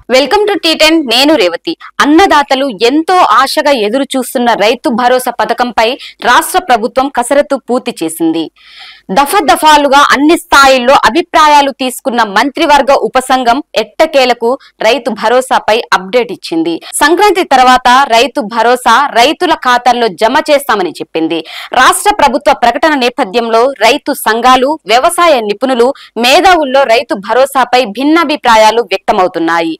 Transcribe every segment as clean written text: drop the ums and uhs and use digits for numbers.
Welcome to టీ10 నేను రేవతి. అన్నదాతలు ఎంతో ఆశగా ఎదురు చూస్తున్న రైతు భరోసా పథకంపై రాష్ట్ర ప్రభుత్వం కసరత్తు పూర్తి చేసింది. దఫాలుగా అన్ని స్థాయిల్లో అభిప్రాయాలు తీసుకున్న మంత్రివర్గ ఉపసంఘం ఎట్టకేలకు రైతు భరోసాపై అప్డేట్ ఇచ్చింది. సంక్రాంతి తర్వాత రైతు భరోసా రైతుల ఖాతాల్లో జమ చేస్తామని చెప్పింది. రాష్ట్ర ప్రభుత్వ ప్రకటన నేపథ్యంలో రైతు సంఘాలు, వ్యవసాయ నిపుణులు, మేధావుల్లో రైతు భరోసాపై భిన్నాభిప్రాయాలు వ్యక్తమవుతున్నాయి.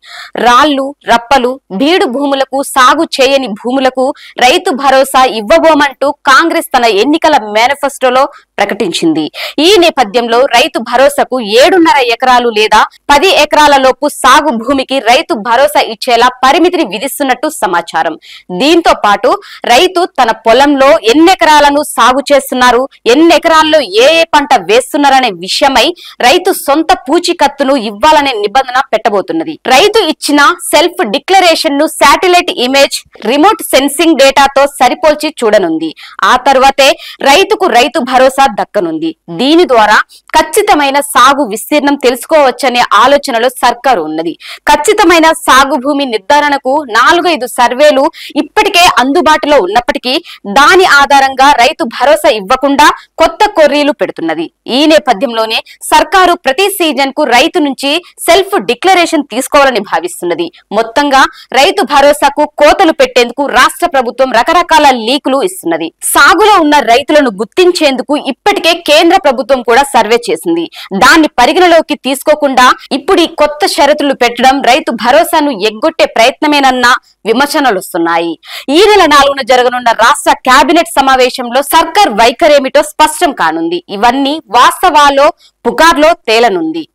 రాళ్లు, రప్పలు, బీడు భూములకు, సాగు చేయని భూములకు రైతు భరోసా ఇవ్వబోమంటూ కాంగ్రెస్ తన ఎన్నికల మేనిఫెస్టోలో ప్రకటించింది. ఈ నేపథ్యంలో రైతు భరోసాకు 7.5 ఎకరాలు లేదా 10 ఎకరాల లోపు సాగు భూమికి రైతు భరోసా ఇచ్చేలా పరిమితిని విధిస్తున్నట్టు సమాచారం. దీంతో పాటు రైతు తన పొలంలో ఎన్ని ఎకరాలను సాగు చేస్తున్నారు, ఎన్ని ఎకరాల్లో ఏ పంట వేస్తున్నారనే విషయమై రైతు సొంత పూచీకత్తును ఇవ్వాలనే నిబంధన పెట్టబోతున్నది. రైతు ఇచ్చిన సెల్ఫ్ డిక్లరేషన్ ను శాటిలైట్ ఇమేజ్, రిమోట్ సెన్సింగ్ డేటాతో సరిపోల్చి చూడనుంది. ఆ తర్వాతే రైతుకు రైతు భరోసా దక్కనుంది. దీని ద్వారా ఖచ్చితమైన సాగు విస్తీర్ణం తెలుసుకోవచ్చనే ఆలోచనలో సర్కారు ఉన్నది. ఖచ్చితమైన సాగు భూమి నిర్ధారణకు 4-5 సర్వేలు ఇప్పటికే అందుబాటులో ఉన్నప్పటికీ దాని ఆధారంగా రైతు భరోసా ఇవ్వకుండా కొత్త కొర్రీలు పెడుతున్నది. ఈ నేపథ్యంలోనే సర్కారు ప్రతి సీజన్ కు రైతు నుంచి సెల్ఫ్ డిక్లరేషన్ తీసుకోవాలని భావిస్తున్నది. మొత్తంగా రైతు భరోసాకు కోతలు పెట్టేందుకు రాష్ట్ర ప్రభుత్వం రకరకాల లీకులు ఇస్తున్నది. సాగులో ఉన్న రైతులను గుర్తించేందుకు ఇప్పటికే కేంద్ర ప్రభుత్వం కూడా సర్వే చేసింది. దాన్ని పరిగణలోకి తీసుకోకుండా ఇప్పుడు ఈ కొత్త షరతులు పెట్టడం రైతు భరోసాను ఎగ్గొట్టే ప్రయత్నమేనన్న విమర్శనలు వస్తున్నాయి. ఈ నెల 4న జరగనున్న రాష్ట్ర కేబినెట్ సమావేశంలో సర్కార్ వైఖరేమిటో స్పష్టం కానుంది. ఇవన్నీ వాస్తవాల్లో పుకార్లో తేలనుంది.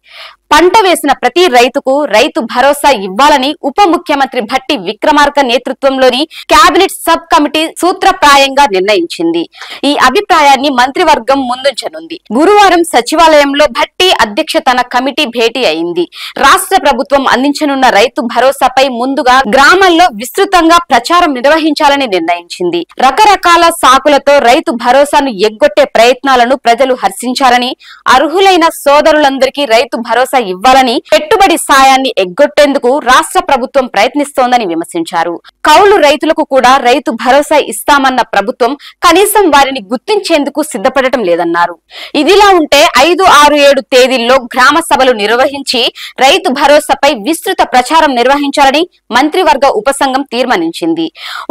పంట వేసిన ప్రతి రైతుకు రైతు భరోసా ఇవ్వాలని ఉప ముఖ్యమంత్రి భట్టి విక్రమార్క నేతృత్వంలోని కేబినెట్ సబ్ కమిటీ సూత్రప్రాయంగా నిర్ణయించింది. ఈ అభిప్రాయాన్ని మంత్రివర్గం ముందుంచనుంది. గురువారం సచివాలయంలో భట్టి అధ్యక్షతన కమిటీ భేటీ అయింది. రాష్ట్ర ప్రభుత్వం అందించనున్న రైతు భరోసాపై ముందుగా గ్రామాల్లో విస్తృతంగా ప్రచారం నిర్వహించాలని నిర్ణయించింది. రకరకాల సాకులతో రైతు భరోసాను ఎగ్గొట్టే ప్రయత్నాలను ప్రజలు హర్షించారని, అర్హులైన సోదరులందరికీ రైతు భరోసా ఇవ్వాలని, పెట్టుబడి సాయాన్ని ఎగ్గొట్టేందుకు రాష్ట్ర ప్రభుత్వం ప్రయత్నిస్తోందని విమర్శించారు. కౌలు రైతులకు కూడా రైతు భరోసా ఇస్తామన్న ప్రభుత్వం కనీసం వారిని గుర్తించేందుకు సిద్ధపడటం లేదన్నారు. ఇదిలా ఉంటే 5, 6, 7 తేదీల్లో గ్రామ సభలు నిర్వహించి రైతు భరోసాపై విస్తృత ప్రచారం నిర్వహించాలని మంత్రివర్గ ఉపసంఘం తీర్మానించింది.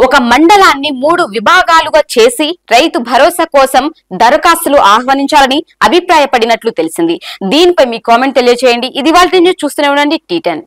ఒక మండలాన్ని 3 విభాగాలుగా చేసి రైతు భరోసా కోసం దరఖాస్తులు ఆహ్వానించాలని అభిప్రాయపడినట్లు తెలిసింది. దీనిపై మీ కామెంట్ తెలియజేయండి. ఇది వాళ్ళ న్యూస్, చూస్తూనే ఉండండి టీ10.